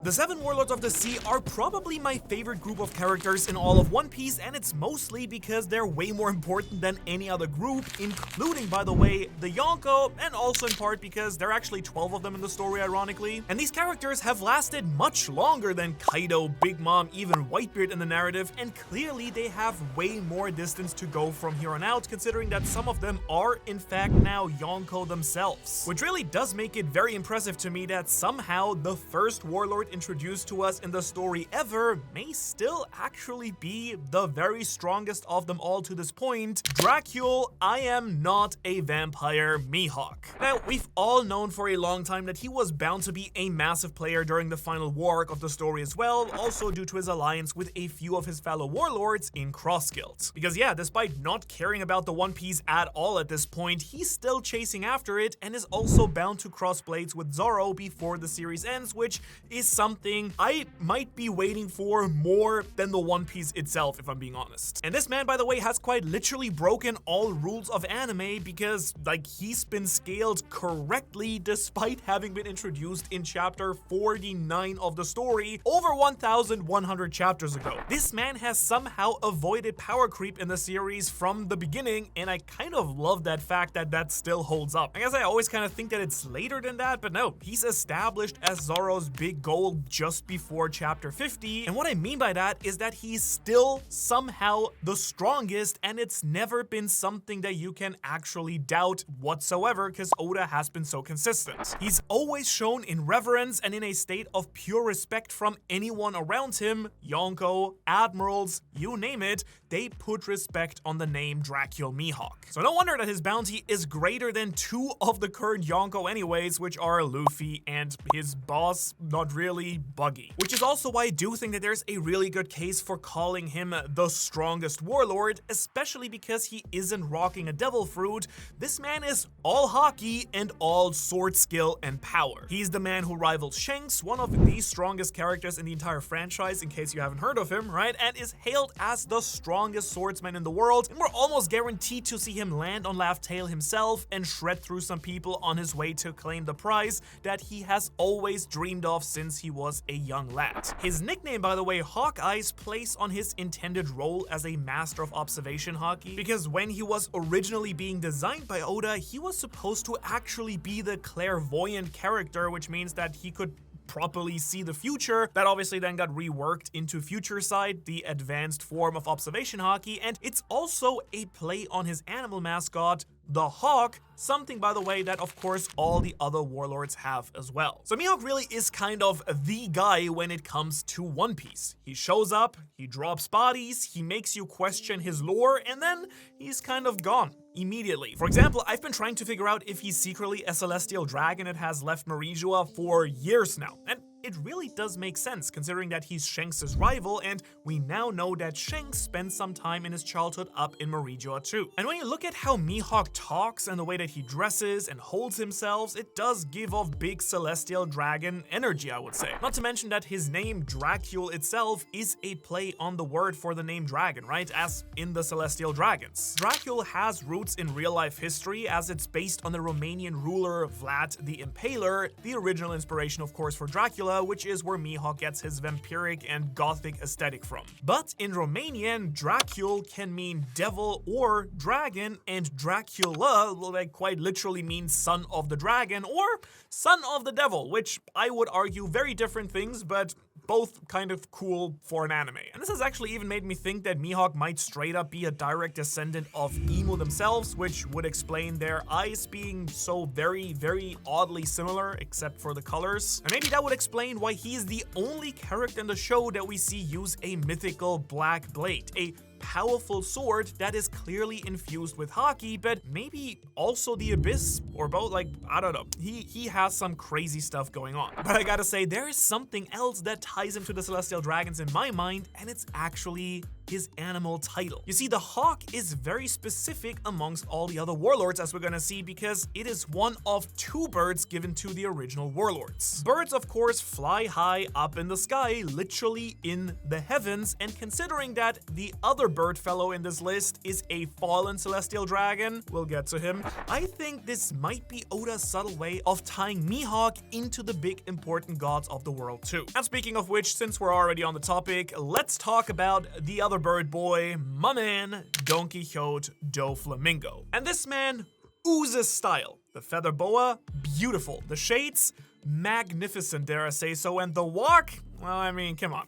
The 7 Warlords of the Sea are probably my favorite group of characters in all of One Piece, and it's mostly because they're way more important than any other group, including, by the way, the Yonko, and also in part because there are actually 12 of them in the story, ironically. And these characters have lasted much longer than Kaido, Big Mom, even Whitebeard in the narrative, and clearly they have way more distance to go from here on out, considering that some of them are, in fact, now Yonko themselves. Which really does make it very impressive to me that somehow the first warlord introduced to us in the story ever may still actually be the very strongest of them all to this point, Dracule, I am not a vampire Mihawk. Now, we've all known for a long time that he was bound to be a massive player during the final war arc of the story as well, also due to his alliance with a few of his fellow warlords in Cross Guild. Because yeah, despite not caring about the One Piece at all at this point, he's still chasing after it and is also bound to cross blades with Zoro before the series ends, which is something I might be waiting for more than the One Piece itself, if I'm being honest. And this man, by the way, has quite literally broken all rules of anime because, like, he's been scaled correctly despite having been introduced in chapter 49 of the story over 1,100 chapters ago. This man has somehow avoided power creep in the series from the beginning, and I kind of love that fact that that still holds up. I guess I always kind of think that it's later than that, but no, he's established as Zoro's big goal just before chapter 50, and what I mean by that is that he's still somehow the strongest, and it's never been something that you can actually doubt whatsoever because Oda has been so consistent. He's always shown in reverence and in a state of pure respect from anyone around him. Yonko, admirals, you name it, they put respect on the name Dracule Mihawk. So no wonder that his bounty is greater than 2 of the current Yonko anyways, which are Luffy and his boss, not really, Buggy. Which is also why I do think that there's a really good case for calling him the strongest warlord, especially because he isn't rocking a devil fruit. This man is all hockey and all sword skill and power. He's the man who rivals Shanks, one of the strongest characters in the entire franchise, in case you haven't heard of him, right? And is hailed as the strongest swordsman in the world, and we're almost guaranteed to see him land on Laugh Tale himself and shred through some people on his way to claim the prize that he has always dreamed of since he was a young lad. His nickname, by the way, Hawkeye's, plays on his intended role as a master of observation hockey, because when he was originally being designed by Oda, he was supposed to actually be the clairvoyant character, which means that he could properly see the future. That obviously then got reworked into Future Sight, the advanced form of observation hockey, and it's also a play on his animal mascot, the hawk, something, by the way, that of course all the other warlords have as well. So Mihawk really is kind of the guy when it comes to One Piece. He shows up, he drops bodies, he makes you question his lore, and then he's kind of gone immediately. For example, I've been trying to figure out if he's secretly a celestial dragon that has left Marijua for years now, and it really does make sense considering that he's Shanks' rival, and we now know that Shanks spent some time in his childhood up in Marijua too. And when you look at how Mihawk talks and the way that he dresses and holds himself, it does give off big celestial dragon energy, I would say. Not to mention that his name Dracule itself is a play on the word for the name dragon, right? As in the celestial dragons. Dracule has roots in real life history as it's based on the Romanian ruler Vlad the Impaler, the original inspiration of course for Dracula, which is where Mihawk gets his vampiric and gothic aesthetic from. But in Romanian, Dracule can mean devil or dragon, and Dracula, like, quite literally means son of the dragon or son of the devil, which I would argue very different things, but both kind of cool for an anime. And this has actually even made me think that Mihawk might straight up be a direct descendant of Emu themselves, which would explain their eyes being so very, very oddly similar, except for the colors. And maybe that would explain why he is the only character in the show that we see use a mythical black blade, a powerful sword that is clearly infused with hockey, but maybe also the abyss, or both. Like, I don't know. He has some crazy stuff going on. But I gotta say, there is something else that ties him to the celestial dragons in my mind, and it's actually his animal title. You see, the hawk is very specific amongst all the other warlords, as we're gonna see, because it is one of 2 birds given to the original warlords. Birds, of course, fly high up in the sky, literally in the heavens, and considering that the other bird fellow in this list is a fallen celestial dragon, we'll get to him, I think this might be Oda's subtle way of tying Mihawk into the big important gods of the world too. And speaking of which, since we're already on the topic, let's talk about the other bird boy, my man, Don Quixote Doflamingo. And this man oozes style. The feather boa, beautiful. The shades, magnificent, dare I say so. And the walk, well, I mean, come on.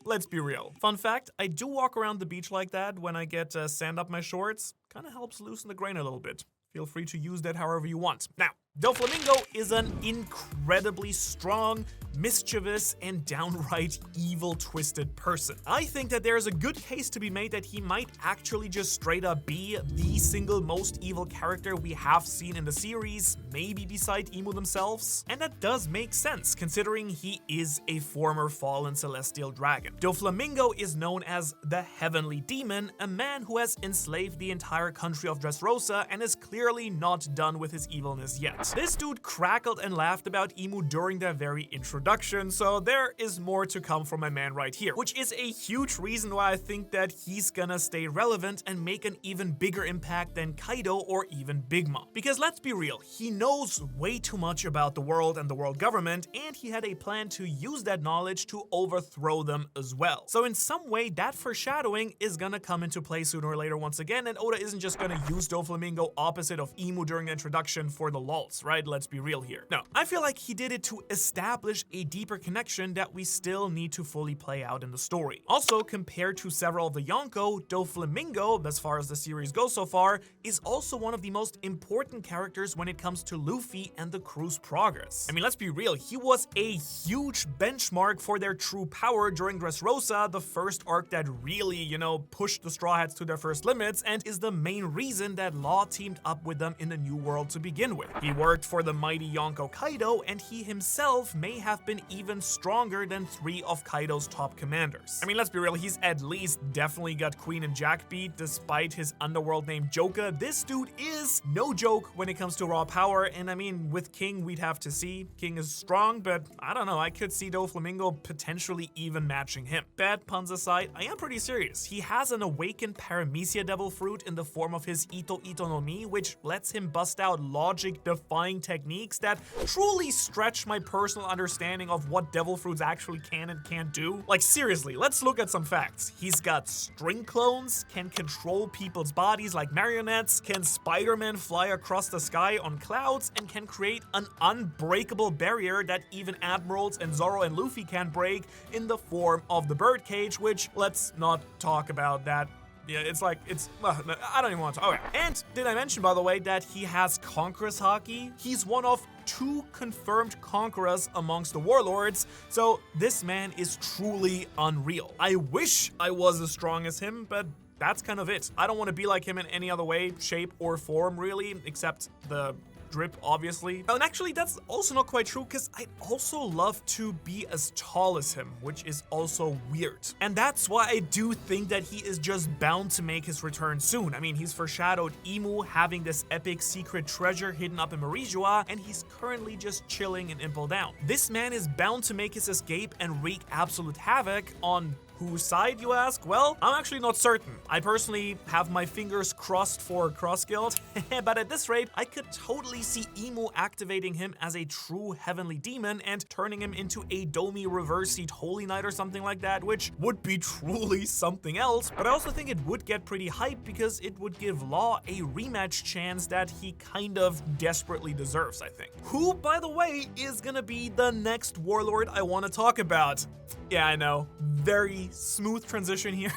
Let's be real. Fun fact, I do walk around the beach like that when I get sand up my shorts. Kinda helps loosen the grain a little bit. Feel free to use that however you want. Now, Doflamingo is an incredibly strong, mischievous, and downright evil, twisted person. I think that there is a good case to be made that he might actually just straight up be the single most evil character we have seen in the series, maybe beside Emu themselves. And that does make sense, considering he is a former fallen celestial dragon. Doflamingo is known as the Heavenly Demon, a man who has enslaved the entire country of Dressrosa and is clearly not done with his evilness yet. This dude crackled and laughed about Emu during their very introduction, so there is more to come from my man right here, which is a huge reason why I think that he's gonna stay relevant and make an even bigger impact than Kaido or even Big Mom. Because let's be real, he knows way too much about the world and the world government, and he had a plan to use that knowledge to overthrow them as well. So in some way, that foreshadowing is gonna come into play sooner or later once again, and Oda isn't just gonna use Doflamingo opposite of Emu during the introduction for the lulz, right? Let's be real here. No, I feel like he did it to establish a deeper connection that we still need to fully play out in the story. Also, compared to several of the Yonko, Doflamingo, as far as the series goes so far, is also one of the most important characters when it comes to Luffy and the crew's progress. I mean, let's be real, he was a huge benchmark for their true power during Dressrosa, the first arc that really, pushed the Straw Hats to their first limits, and is the main reason that Law teamed up with them in the New World to begin with. He worked for the mighty Yonko Kaido, and he himself may have been even stronger than 3 of Kaido's top commanders. I mean, let's be real, he's at least definitely got Queen and Jack beat despite his underworld name Joka. This dude is no joke when it comes to raw power, and I mean, with King, we'd have to see. King is strong, but I don't know, I could see Doflamingo potentially even matching him. Bad puns aside, I am pretty serious. He has an awakened Paramecia Devil Fruit in the form of his Ito Ito no Mi, which lets him bust out logic-defying techniques that truly stretch my personal understanding of what devil fruits actually can and can't do. Like seriously, let's look at some facts. He's got string clones, can control people's bodies like marionettes, can Spider-Man fly across the sky on clouds, and can create an unbreakable barrier that even Admirals and Zoro and Luffy can't break in the form of the birdcage, which let's not talk about that. Yeah, I don't even want to. Okay. And did I mention, by the way, that he has Conqueror's Haki? He's one of 2 confirmed Conquerors amongst the Warlords, so this man is truly unreal. I wish I was as strong as him, but that's kind of it. I don't want to be like him in any other way, shape, or form, really, except the drip, obviously. And actually, that's also not quite true, because I'd also love to be as tall as him, which is also weird. And that's why I do think that he is just bound to make his return soon. I mean, he's foreshadowed Emu having this epic secret treasure hidden up in Marijua, and he's currently just chilling in Impel Down. This man is bound to make his escape and wreak absolute havoc on whose side, you ask? Well, I'm actually not certain. I personally have my fingers crossed for Cross Guild, but at this rate, I could totally see Emu activating him as a true heavenly demon and turning him into a Domi reversied Holy Knight or something like that, which would be truly something else. But I also think it would get pretty hype because it would give Law a rematch chance that he kind of desperately deserves, I think. Who, by the way, is gonna be the next warlord I want to talk about? Yeah, I know. Very smooth transition here.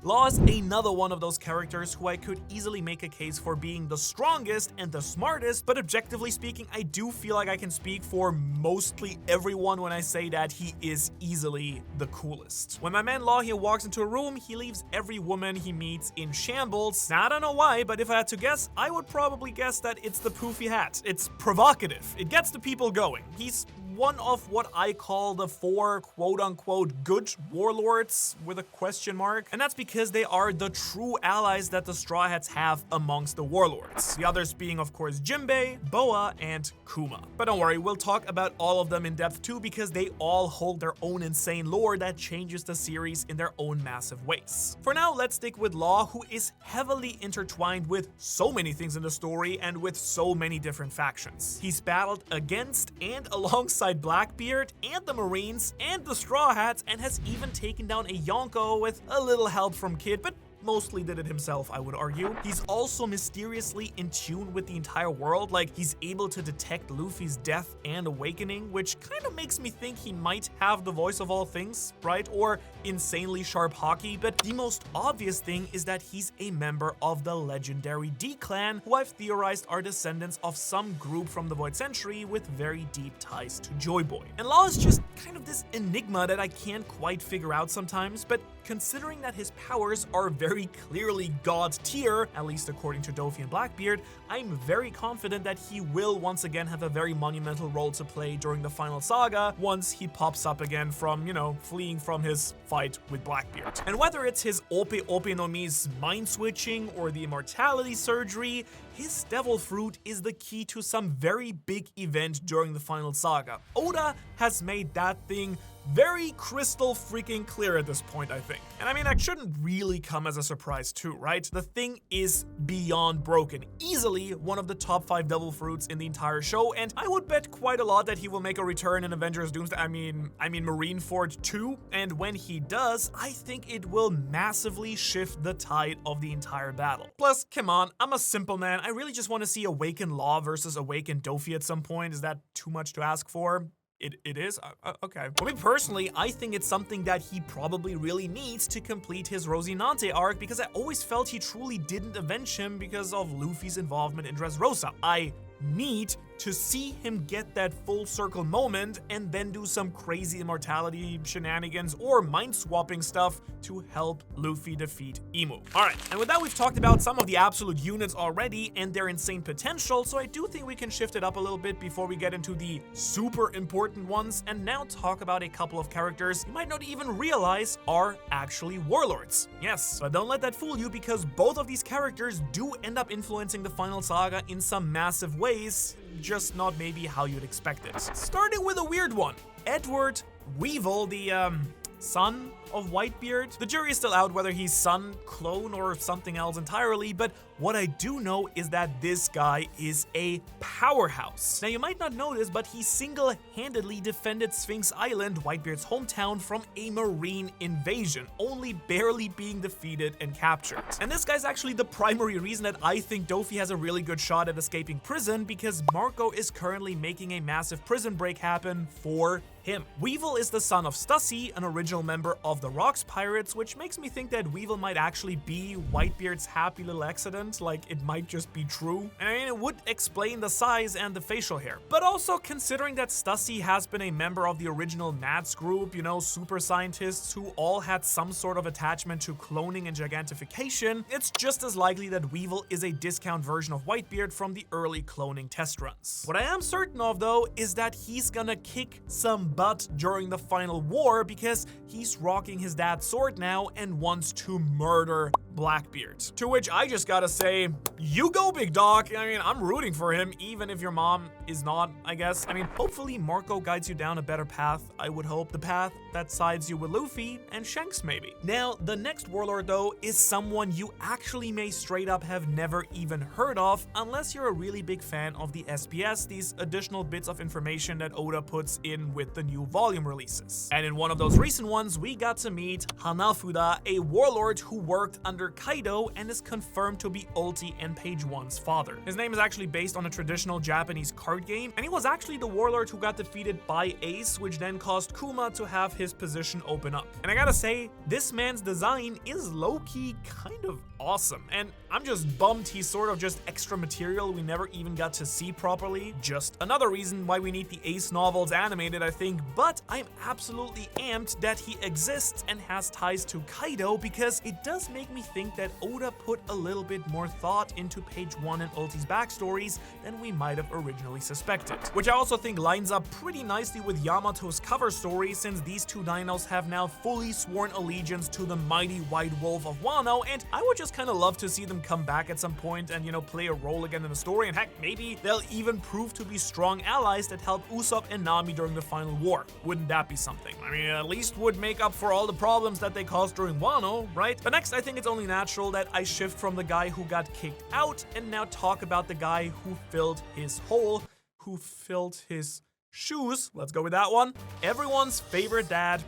Law is another one of those characters who I could easily make a case for being the strongest and the smartest, but objectively speaking, I do feel like I can speak for mostly everyone when I say that he is easily the coolest. When my man Law here walks into a room, he leaves every woman he meets in shambles. Now, I don't know why, but if I had to guess, I would probably guess that it's the poofy hat. It's provocative. It gets the people going. He's one of what I call the 4 quote-unquote good warlords with a question mark, and that's because they are the true allies that the Straw Hats have amongst the warlords. The others being, of course, Jinbe, Boa, and Kuma. But don't worry, we'll talk about all of them in depth too, because they all hold their own insane lore that changes the series in their own massive ways. For now, let's stick with Law, who is heavily intertwined with so many things in the story and with so many different factions. He's battled against and alongside Blackbeard and the Marines and the Straw Hats, and has even taken down a Yonko with a little help from Kid, but mostly did it himself, I would argue. He's also mysteriously in tune with the entire world, like he's able to detect Luffy's death and awakening, which kind of makes me think he might have the voice of all things, right? Or insanely sharp hockey, but the most obvious thing is that he's a member of the legendary D-Clan, who I've theorized are descendants of some group from the Void Century with very deep ties to Joy Boy. And Law is just kind of this enigma that I can't quite figure out sometimes, but considering that his powers are very clearly god tier, at least according to Dofi and Blackbeard, I'm very confident that he will once again have a very monumental role to play during the final saga once he pops up again from, fleeing from his fight with Blackbeard. And whether it's his Ope Ope no Mi's mind switching or the immortality surgery, his devil fruit is the key to some very big event during the final saga. Oda has made that thing very crystal freaking clear at this point, I think. And I mean, that shouldn't really come as a surprise too, right? The thing is beyond broken. Easily one of the top 5 devil fruits in the entire show, and I would bet quite a lot that he will make a return in Avengers Doomsday, I mean Marineford 2, and when he does, I think it will massively shift the tide of the entire battle. Plus, come on, I'm a simple man. I really just want to see Awakened Law versus Awakened Dofi at some point. Is that too much to ask for? It is? Okay. For me personally, I think it's something that he probably really needs to complete his Rosinante arc, because I always felt he truly didn't avenge him because of Luffy's involvement in Dressrosa. I need to see him get that full circle moment and then do some crazy immortality shenanigans or mind-swapping stuff to help Luffy defeat Imu. Alright, and with that we've talked about some of the absolute units already and their insane potential, so I do think we can shift it up a little bit before we get into the super important ones and now talk about a couple of characters you might not even realize are actually warlords. Yes, but don't let that fool you, because both of these characters do end up influencing the final saga in some massive ways, just not maybe how you'd expect it. Starting with a weird one. Edward Weevil, the son of Whitebeard. The jury is still out whether he's son, clone, or something else entirely, but what I do know is that this guy is a powerhouse. Now you might not know this, but he single-handedly defended Sphinx Island, Whitebeard's hometown, from a marine invasion, only barely being defeated and captured. And this guy's actually the primary reason that I think Dofi has a really good shot at escaping prison, because Marco is currently making a massive prison break happen for him. Weevil is the son of Stussy, an original member of the Rocks Pirates, which makes me think that Weevil might actually be Whitebeard's happy little accident, like it might just be true. And I mean, it would explain the size and the facial hair. But also considering that Stussy has been a member of the original Mads group, super scientists who all had some sort of attachment to cloning and gigantification, it's just as likely that Weevil is a discount version of Whitebeard from the early cloning test runs. What I am certain of though is that he's gonna kick some butt during the final war, because he's rocking his dad's sword now and wants to murder Blackbeard. To which I just gotta say, you go, big dog. I mean, I'm rooting for him, even if your mom is not, I guess. I mean, hopefully Marco guides you down a better path. I would hope the path that sides you with Luffy and Shanks maybe. Now, the next warlord though is someone you actually may straight up have never even heard of, unless you're a really big fan of the SPS, these additional bits of information that Oda puts in with the new volume releases. And in one of those recent ones, we got to meet Hanafuda, a warlord who worked under Kaido and is confirmed to be Ulti and Page 1's father. His name is actually based on a traditional Japanese card game, and he was actually the warlord who got defeated by Ace, which then caused Kuma to have his position open up. And I gotta say, this man's design is low-key kind of awesome, and I'm just bummed he's sort of just extra material we never even got to see properly. Just another reason why we need the Ace novels animated, I think, but I'm absolutely amped that he exists and has ties to Kaido, because it does make me think that Oda put a little bit more thought into page 1 and Ulti's backstories than we might have originally suspected. Which I also think lines up pretty nicely with Yamato's cover story, since these two dinos have now fully sworn allegiance to the mighty White Wolf of Wano, and I would just kind of love to see them come back at some point and, play a role again in the story, and heck, maybe they'll even prove to be strong allies that help Usopp and Nami during the final war. Wouldn't that be something? I mean, at least would make up for all the problems that they caused during Wano, right? But next, I think it's only natural that I shift from the guy who got kicked out and now talk about the guy who filled his hole, who filled his shoes. Let's go with that one. Everyone's favorite dad,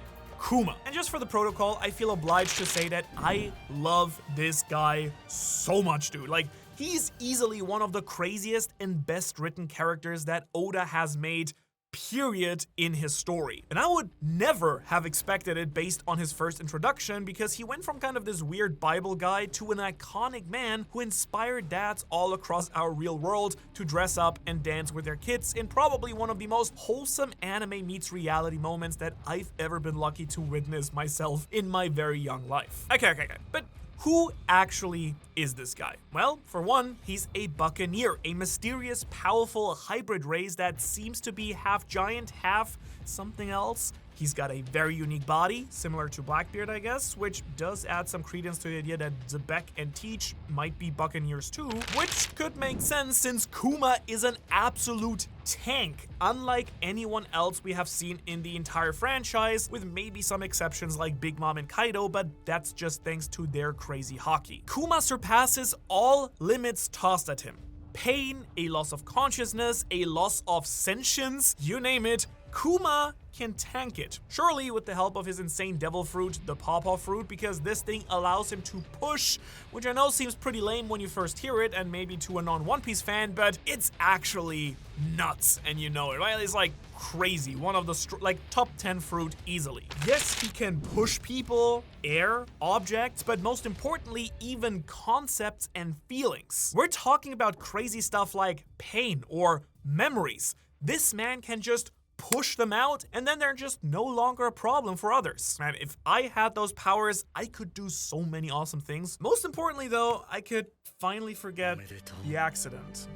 Kuma. And just for the protocol, I feel obliged to say that I love this guy so much, dude. Like, he's easily one of the craziest and best written characters that Oda has made, period, in his story. And I would never have expected it based on his first introduction, because he went from kind of this weird Bible guy to an iconic man who inspired dads all across our real world to dress up and dance with their kids in probably one of the most wholesome anime meets reality moments that I've ever been lucky to witness myself in my very young life. Okay. But who actually is this guy? Well, for one, he's a buccaneer, a mysterious, powerful hybrid race that seems to be half giant, half something else. He's got a very unique body, similar to Blackbeard, I guess, which does add some credence to the idea that Zebek and Teach might be buccaneers too, which could make sense since Kuma is an absolute tank, unlike anyone else we have seen in the entire franchise, with maybe some exceptions like Big Mom and Kaido, but that's just thanks to their crazy hockey. Kuma surpasses all limits tossed at him. Pain, a loss of consciousness, a loss of sentience, you name it, Kuma can tank it. Surely with the help of his insane devil fruit, the pawpaw fruit, because this thing allows him to push, which I know seems pretty lame when you first hear it, and maybe to a non-One Piece fan, but it's actually nuts, and you know it, right? It's like crazy. One of the top 10 fruit easily. Yes, he can push people, air, objects, but most importantly, even concepts and feelings. We're talking about crazy stuff like pain or memories. This man can just push them out, and then they're just no longer a problem for others. Man, if I had those powers, I could do so many awesome things. Most importantly, though, I could finally forget the accident.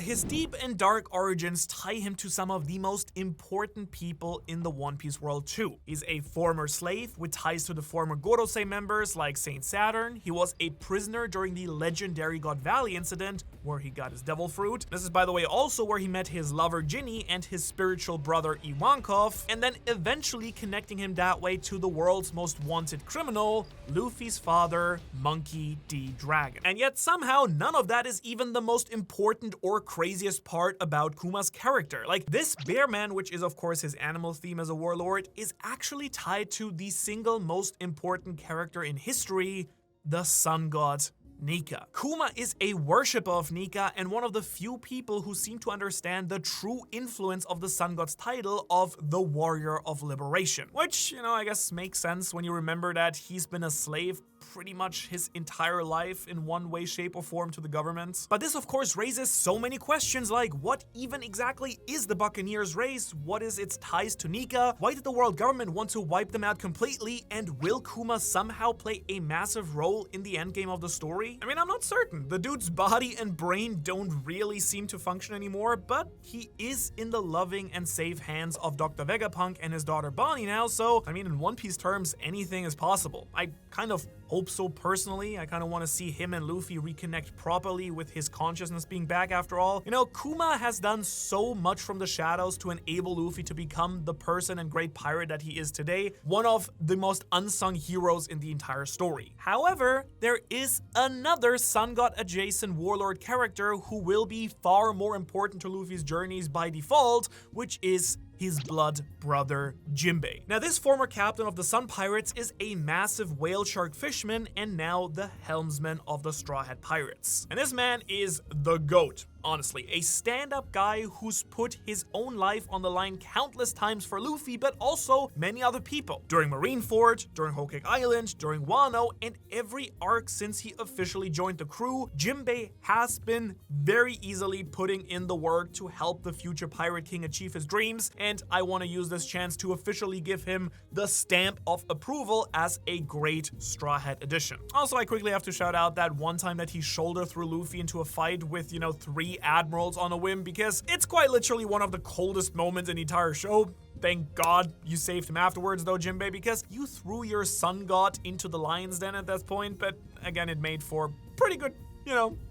His deep and dark origins tie him to some of the most important people in the One Piece world too. He's a former slave with ties to the former Gorosei members like Saint Saturn. He was a prisoner during the legendary God Valley incident, where he got his devil fruit. This is, by the way, also where he met his lover Ginny and his spiritual brother Ivankov, and then eventually connecting him that way to the world's most wanted criminal, Luffy's father, Monkey D. Dragon. And yet somehow none of that is even the most important or craziest part about Kuma's character. Like, this bear man, which is of course his animal theme as a warlord, is actually tied to the single most important character in history, the sun god Nika. Kuma is a worshipper of Nika and one of the few people who seem to understand the true influence of the sun god's title of the Warrior of Liberation. Which, I guess makes sense when you remember that he's been a slave pretty much his entire life in one way, shape, or form to the government. But this of course raises so many questions like, what even exactly is the Buccaneers race? What is its ties to Nika? Why did the world government want to wipe them out completely? And will Kuma somehow play a massive role in the endgame of the story? I mean, I'm not certain. The dude's body and brain don't really seem to function anymore, but he is in the loving and safe hands of Dr. Vegapunk and his daughter Bonnie now, so I mean, in One Piece terms, anything is possible. I kind of hope so personally. I kind of want to see him and Luffy reconnect properly with his consciousness being back after all. Kuma has done so much from the shadows to enable Luffy to become the person and great pirate that he is today, one of the most unsung heroes in the entire story. However, there is another sun god adjacent warlord character who will be far more important to Luffy's journeys by default, which is his blood brother, Jinbe. Now, this former captain of the Sun Pirates is a massive whale shark fisherman and now the helmsman of the Straw Hat Pirates. And this man is the GOAT. honestly. A stand-up guy who's put his own life on the line countless times for Luffy, but also many other people. During Marineford, during Whole Cake Island, during Wano, and every arc since he officially joined the crew, Jinbe has been very easily putting in the work to help the future Pirate King achieve his dreams, and I want to use this chance to officially give him the stamp of approval as a great Straw Hat addition. Also, I quickly have to shout out that one time that he shoulder threw Luffy into a fight with, 3 admirals on a whim, because it's quite literally one of the coldest moments in the entire show. Thank God you saved him afterwards though, Jinbe, because you threw your sun god into the lion's den at that point, but again, it made for pretty good,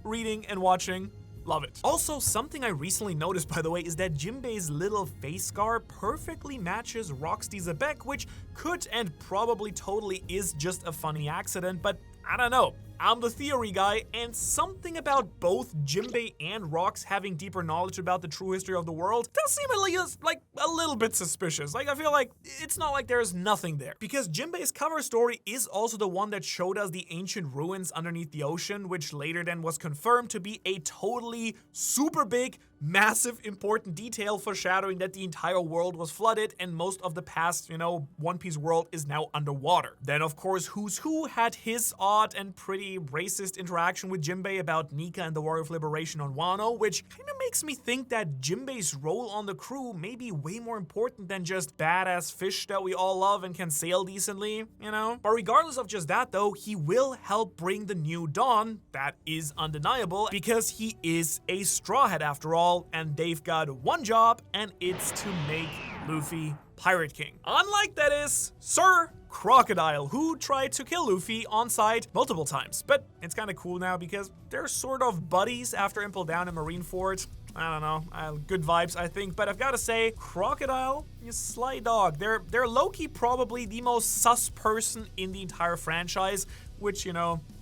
reading and watching. Love it. Also, something I recently noticed, by the way, is that Jinbe's little face scar perfectly matches Rocksteady Zebek, which could and probably totally is just a funny accident, but I don't know. I'm the theory guy, and something about both Jinbe and Rox having deeper knowledge about the true history of the world does seem at least like a little bit suspicious. Like, I feel like it's not like there's nothing there. Because Jinbe's cover story is also the one that showed us the ancient ruins underneath the ocean, which later then was confirmed to be a totally super big, massive, important detail foreshadowing that the entire world was flooded and most of the past, One Piece world is now underwater. Then, of course, Who's Who had his odd and pretty racist interaction with Jinbe about Nika and the Warrior of Liberation on Wano, which kind of makes me think that Jinbe's role on the crew may be way more important than just badass fish that we all love and can sail decently, But regardless of just that though, he will help bring the new dawn, that is undeniable, because he is a Straw Hat after all, and they've got one job, and it's to make Luffy Pirate King. Unlike, that is, Sir Crocodile, who tried to kill Luffy on sight multiple times. But it's kind of cool now because they're sort of buddies after Impel Down and Marineford. I don't know, good vibes, I think. But I've got to say, Crocodile is sly dog. They're low-key probably the most sus person in the entire franchise, which,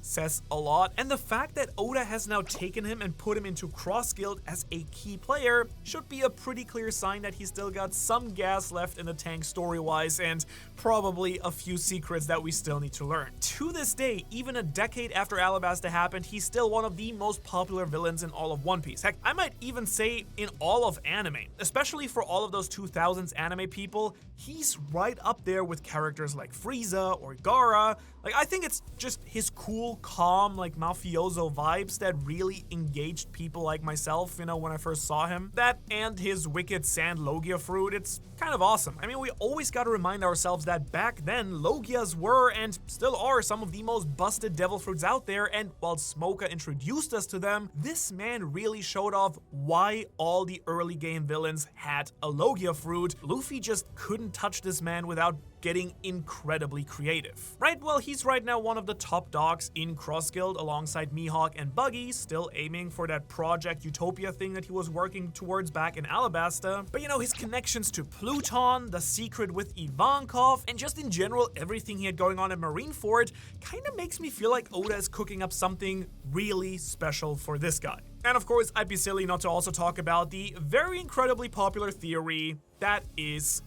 says a lot. And the fact that Oda has now taken him and put him into Cross Guild as a key player should be a pretty clear sign that he's still got some gas left in the tank story-wise, and probably a few secrets that we still need to learn. To this day, even a decade after Alabasta happened, he's still one of the most popular villains in all of One Piece. Heck, I might even say in all of anime. Especially for all of those 2000s anime people, he's right up there with characters like Frieza or Gaara. Like, I think it's just his cool, calm, like, mafioso vibes that really engaged people like myself, when I first saw him. That and his wicked sand Logia fruit, it's kind of awesome. I mean, we always gotta remind ourselves that back then, Logias were and still are some of the most busted devil fruits out there, and while Smoker introduced us to them, this man really showed off why all the early game villains had a Logia fruit. Luffy just couldn't touch this man without getting incredibly creative. Right, well, he's right now one of the top dogs in Cross Guild alongside Mihawk and Buggy, still aiming for that Project Utopia thing that he was working towards back in Alabasta. But his connections to Pluton, the secret with Ivankov, and just in general everything he had going on at Marineford kind of makes me feel like Oda is cooking up something really special for this guy. And of course, I'd be silly not to also talk about the very incredibly popular theory that is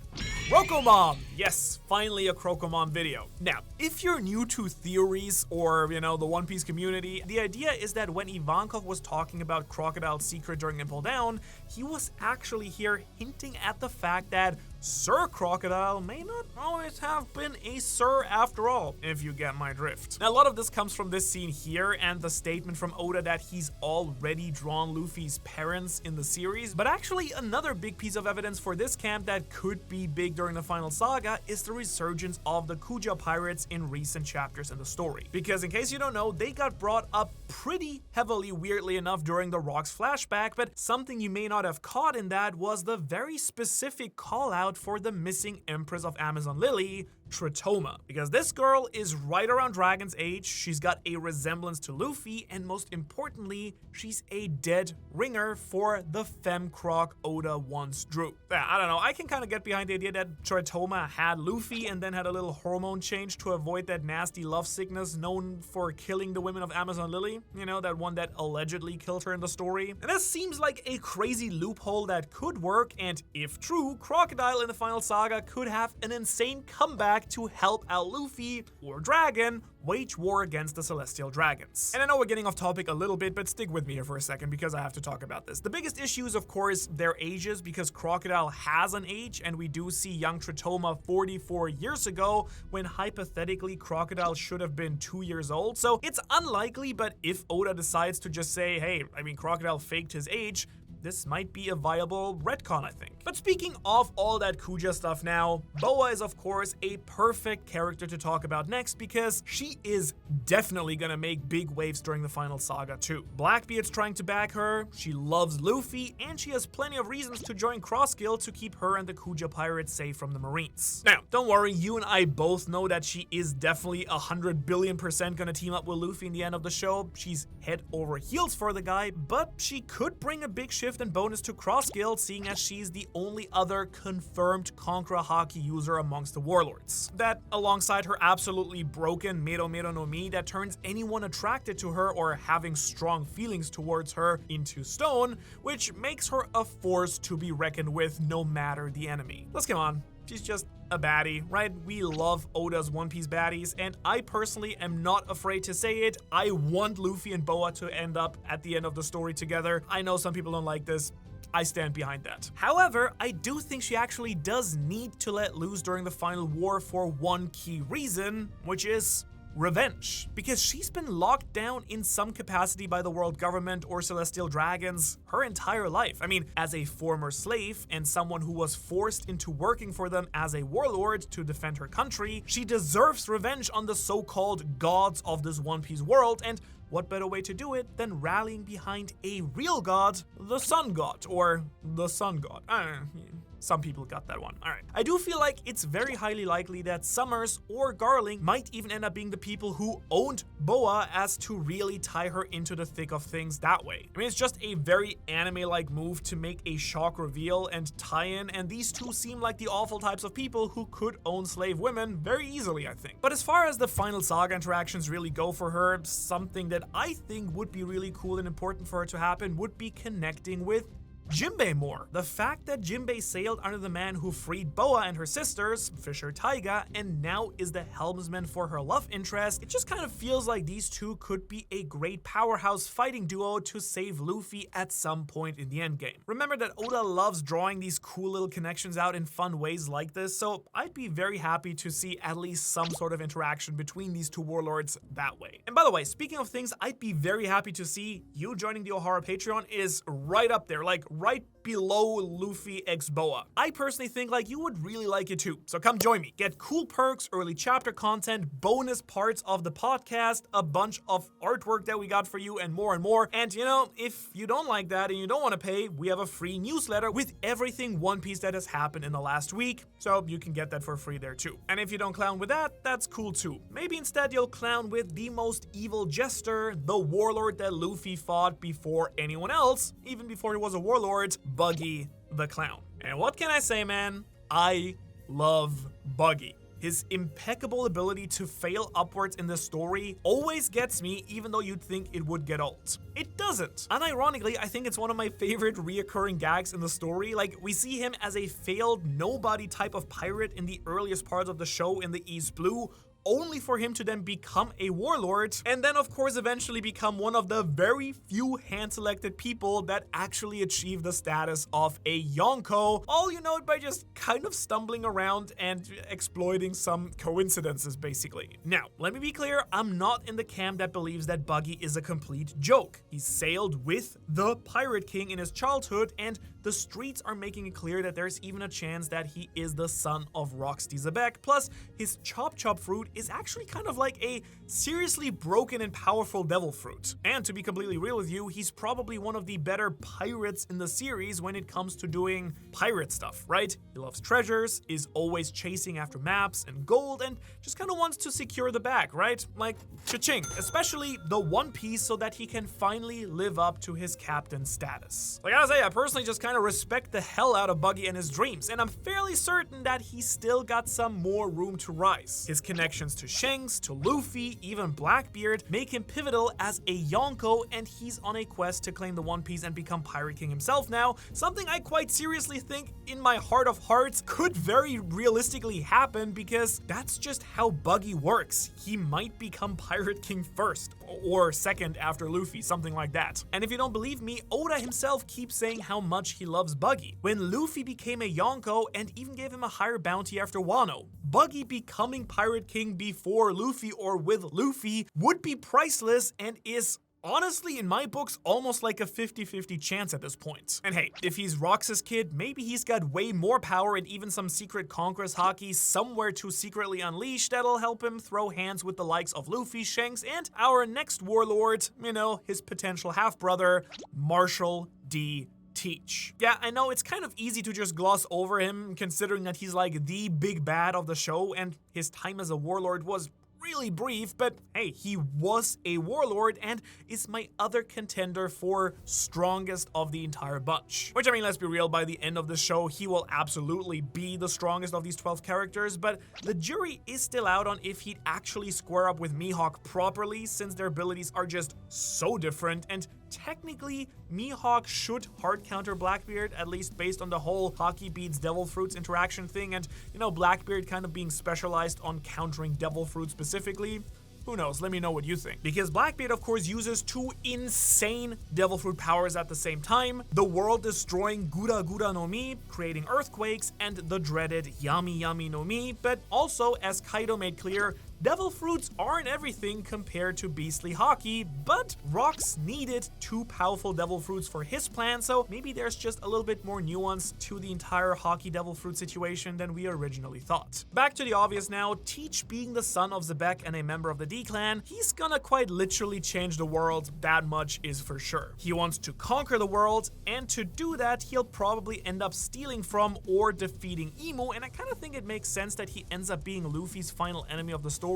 Crocomom! Yes, finally a Crocomom video. Now, if you're new to theories or, the One Piece community, the idea is that when Ivankov was talking about Crocodile's secret during Impel Down, he was actually here hinting at the fact that Sir Crocodile may not always have been a sir after all, if you get my drift. Now, a lot of this comes from this scene here and the statement from Oda that he's already drawn Luffy's parents in the series, but actually another big piece of evidence for this camp that could be big during the final saga is the resurgence of the Kuja pirates in recent chapters in the story. Because in case you don't know, they got brought up pretty heavily, weirdly enough, during the Rocks flashback, but something you may not have caught in that was the very specific call out for the missing Empress of Amazon Lily, Tritoma. Because this girl is right around Dragon's age, she's got a resemblance to Luffy, and most importantly, she's a dead ringer for the Femcroc Oda once drew. Yeah, I don't know, I can kind of get behind the idea that Tritoma had Luffy and then had a little hormone change to avoid that nasty love sickness known for killing the women of Amazon Lily. That one that allegedly killed her in the story. And this seems like a crazy loophole that could work, and if true, Crocodile in the final saga could have an insane comeback to help out Luffy or Dragon wage war against the Celestial Dragons. And I know we're getting off topic a little bit, but stick with me here for a second because I have to talk about this. The biggest issue is, of course, their ages, because Crocodile has an age, and we do see young Tritoma 44 years ago when hypothetically Crocodile should have been 2 years old. So it's unlikely, but if Oda decides to just say, hey, I mean, Crocodile faked his age, this might be a viable retcon, I think. But speaking of all that Kuja stuff now, Boa is of course a perfect character to talk about next because she is definitely gonna make big waves during the final saga too. Blackbeard's trying to back her, she loves Luffy, and she has plenty of reasons to join Cross Guild to keep her and the Kuja pirates safe from the Marines. Now, don't worry, you and I both know that she is definitely 100 billion% gonna team up with Luffy in the end of the show. She's head over heels for the guy, but she could bring a big shift and bonus to Cross Guild, seeing as she's the only other confirmed Conqueror Haki user amongst the Warlords. That, alongside her absolutely broken Mero Mero no Mi that turns anyone attracted to her or having strong feelings towards her into stone, which makes her a force to be reckoned with no matter the enemy. Let's come on. She's just a baddie, right? We love Oda's One Piece baddies, and I personally am not afraid to say it. I want Luffy and Boa to end up at the end of the story together. I know some people don't like this. I stand behind that. However, I do think she actually does need to let loose during the final war for one key reason, which is revenge, because she's been locked down in some capacity by the world government or Celestial Dragons her entire life. I mean, as a former slave and someone who was forced into working for them as a warlord to defend her country, she deserves revenge on the so-called gods of this One Piece world, and what better way to do it than rallying behind a real god, the Sun God, or the Sun God. I don't know. Some people got that one. Alright. I do feel like it's very highly likely that Summers or Garling might even end up being the people who owned Boa as to really tie her into the thick of things that way. I mean, it's just a very anime-like move to make a shock reveal and tie-in, and these two seem like the awful types of people who could own slave women very easily, I think. But as far as the final saga interactions really go for her, something that I think would be really cool and important for her to happen would be connecting with Jinbe more. The fact that Jinbe sailed under the man who freed Boa and her sisters, Fisher Taiga, and now is the helmsman for her love interest, it just kind of feels like these two could be a great powerhouse fighting duo to save Luffy at some point in the endgame. Remember that Oda loves drawing these cool little connections out in fun ways like this, so I'd be very happy to see at least some sort of interaction between these two warlords that way. And by the way, speaking of things I'd be very happy to see, you joining the Ohara Patreon is right up there, like right below Luffy x Boa. I personally think like you would really like it too, so come join me. Get cool perks, early chapter content, bonus parts of the podcast, a bunch of artwork that we got for you, and more and more. And you know, if you don't like that and you don't want to pay, we have a free newsletter with everything One Piece that has happened in the last week, so you can get that for free there too. And if you don't clown with that, that's cool too. Maybe instead you'll clown with the most evil jester, the warlord that Luffy fought before anyone else, even before he was a warlord, Buggy the Clown. And what can I say, man? I love Buggy. His impeccable ability to fail upwards in the story always gets me, even though you'd think it would get old. It doesn't. Unironically, I think it's one of my favorite reoccurring gags in the story. Like, we see him as a failed nobody type of pirate in the earliest parts of the show in the East Blue, only for him to then become a warlord, and then of course eventually become one of the very few hand-selected people that actually achieve the status of a Yonko, all you know by just kind of stumbling around and exploiting some coincidences, basically. Now, let me be clear, I'm not in the camp that believes that Buggy is a complete joke. He sailed with the Pirate King in his childhood, and the streets are making it clear that there's even a chance that he is the son of Roxy Zebek, plus his Chop Chop fruit is actually kind of like a seriously broken and powerful devil fruit. And to be completely real with you, he's probably one of the better pirates in the series when it comes to doing pirate stuff, right? He loves treasures, is always chasing after maps and gold, and just kind of wants to secure the bag, right? Like, cha-ching, especially the One Piece, so that he can finally live up to his captain status. So I gotta say, I personally just kind of respect the hell out of Buggy and his dreams, and I'm fairly certain that he's still got some more room to rise. His connection connections to Shanks, to Luffy, even Blackbeard make him pivotal as a Yonko, and he's on a quest to claim the One Piece and become Pirate King himself now, something I quite seriously think in my heart of hearts could very realistically happen because that's just how Buggy works. He might become Pirate King first, or second after Luffy, something like that. And if you don't believe me, Oda himself keeps saying how much he loves Buggy. When Luffy became a Yonko and even gave him a higher bounty after Wano, Buggy becoming Pirate King before Luffy or with Luffy would be priceless and is honestly, in my books, almost like a 50-50 chance at this point. And hey, if he's Rox's kid, maybe he's got way more power and even some secret Conqueror's Haki somewhere to secretly unleash that'll help him throw hands with the likes of Luffy, Shanks, and our next warlord, you know, his potential half-brother, Marshall D. Teach. Yeah, I know it's kind of easy to just gloss over him, considering that he's like the big bad of the show, and his time as a warlord was really brief, but hey, he was a warlord and is my other contender for strongest of the entire bunch. Which, I mean, let's be real, by the end of the show, he will absolutely be the strongest of these 12 characters, but the jury is still out on if he'd actually square up with Mihawk properly, since their abilities are just so different, and technically, Mihawk should hard counter Blackbeard, at least based on the whole Haki beats Devil Fruits interaction thing, and, you know, Blackbeard kind of being specialized on countering Devil Fruit specifically. Who knows? Let me know what you think. Because Blackbeard, of course, uses two insane Devil Fruit powers at the same time. The world-destroying Gura Gura no Mi, creating earthquakes, and the dreaded Yami Yami no Mi. But also, as Kaido made clear, Devil Fruits aren't everything compared to beastly Haki, but Rox needed two powerful Devil Fruits for his plan, so maybe there's just a little bit more nuance to the entire Haki Devil Fruit situation than we originally thought. Back to the obvious now, Teach being the son of Zebek and a member of the D-Clan, he's gonna quite literally change the world, that much is for sure. He wants to conquer the world, and to do that, he'll probably end up stealing from or defeating Emu, and I kind of think it makes sense that he ends up being Luffy's final enemy of the story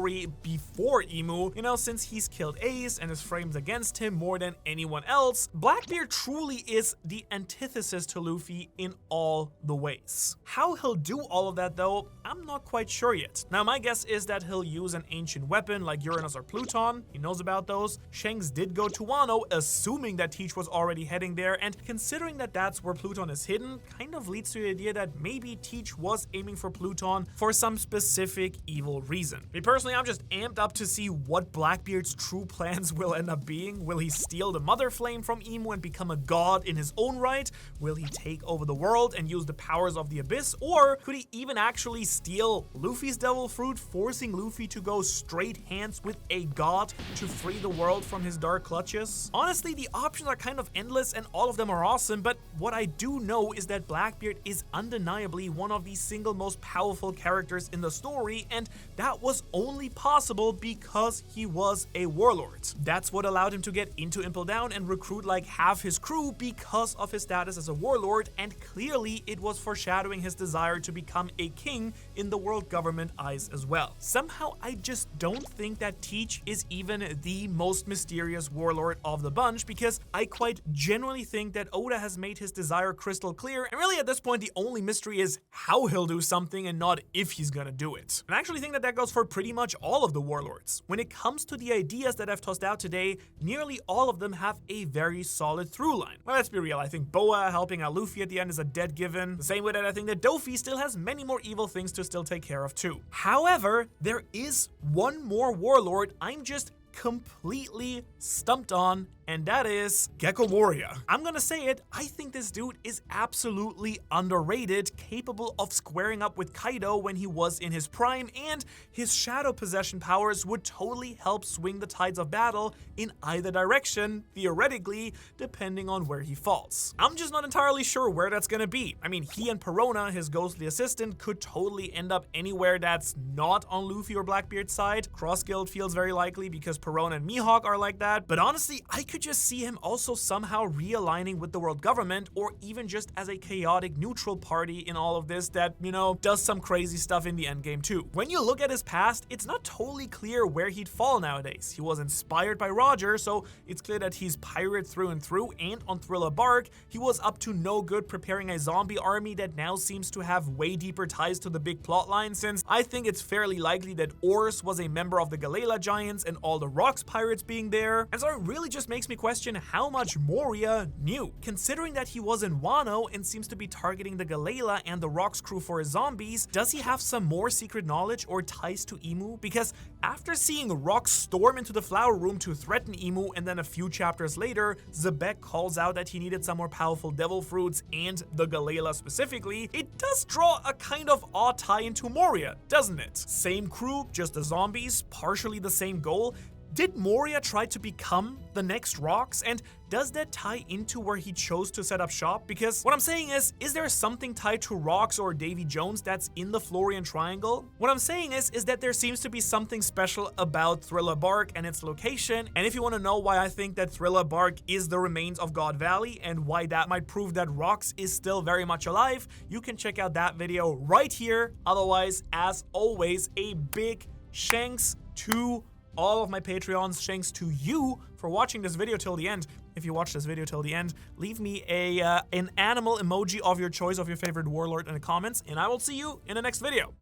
before Emu, you know, since he's killed Ace and is framed against him more than anyone else. Blackbeard truly is the antithesis to Luffy in all the ways. How he'll do all of that though, I'm not quite sure yet. Now my guess is that he'll use an ancient weapon like Uranus or Pluton, he knows about those. Shanks did go to Wano, assuming that Teach was already heading there, and considering that that's where Pluton is hidden, kind of leads to the idea that maybe Teach was aiming for Pluton for some specific evil reason. Me personally, I'm just amped up to see what Blackbeard's true plans will end up being. Will he steal the Mother Flame from Emu and become a god in his own right? Will he take over the world and use the powers of the Abyss? Or could he even actually steal Luffy's Devil Fruit, forcing Luffy to go straight hands with a god to free the world from his dark clutches? Honestly, the options are kind of endless and all of them are awesome, but what I do know is that Blackbeard is undeniably one of the single most powerful characters in the story, and that was only possible because he was a warlord. That's what allowed him to get into Impel Down and recruit like half his crew because of his status as a warlord, and clearly it was foreshadowing his desire to become a king in the world government eyes as well. Somehow I just don't think that Teach is even the most mysterious warlord of the bunch, because I quite genuinely think that Oda has made his desire crystal clear, and really at this point the only mystery is how he'll do something and not if he's gonna do it. And I actually think that that goes for pretty much all of the warlords. When it comes to the ideas that I've tossed out today, nearly all of them have a very solid through line. Well, let's be real, I think Boa helping out Luffy at the end is a dead given, the same way that I think that Dofi still has many more evil things to still take care of too. However, there is one more warlord I'm just completely stumped on, and that is Gecko Moria. I'm gonna say it, I think this dude is absolutely underrated, capable of squaring up with Kaido when he was in his prime, and his shadow possession powers would totally help swing the tides of battle in either direction, theoretically, depending on where he falls. I'm just not entirely sure where that's gonna be. I mean, he and Perona, his ghostly assistant, could totally end up anywhere that's not on Luffy or Blackbeard's side. Cross Guild feels very likely because course Perona and Mihawk are like that, but honestly, I could just see him also somehow realigning with the world government, or even just as a chaotic neutral party in all of this that, you know, does some crazy stuff in the endgame too. When you look at his past, it's not totally clear where he'd fall nowadays. He was inspired by Roger, so it's clear that he's pirate through and through, and on Thriller Bark, he was up to no good preparing a zombie army that now seems to have way deeper ties to the big plotline, since I think it's fairly likely that Ors was a member of the Galela Giants and all the Rocks pirates being there, and so it really just makes me question how much Moria knew. Considering that he was in Wano and seems to be targeting the Galela and the Rocks crew for his zombies, does he have some more secret knowledge or ties to Emu? Because after seeing Rocks storm into the flower room to threaten Emu, and then a few chapters later, Zebek calls out that he needed some more powerful devil fruits and the Galela specifically, it does draw a kind of odd tie into Moria, doesn't it? Same crew, just the zombies, partially the same goal. Did Moria try to become the next Rocks? And does that tie into where he chose to set up shop? Because what I'm saying is there something tied to Rocks or Davy Jones that's in the Florian Triangle? What I'm saying is that there seems to be something special about Thriller Bark and its location, and if you want to know why I think that Thriller Bark is the remains of God Valley and why that might prove that Rocks is still very much alive, you can check out that video right here. Otherwise, as always, a big shanks to all of my Patreons, thanks to you for watching this video till the end. If you watch this video till the end, leave me an animal emoji of your choice of your favorite warlord in the comments, and I will see you in the next video.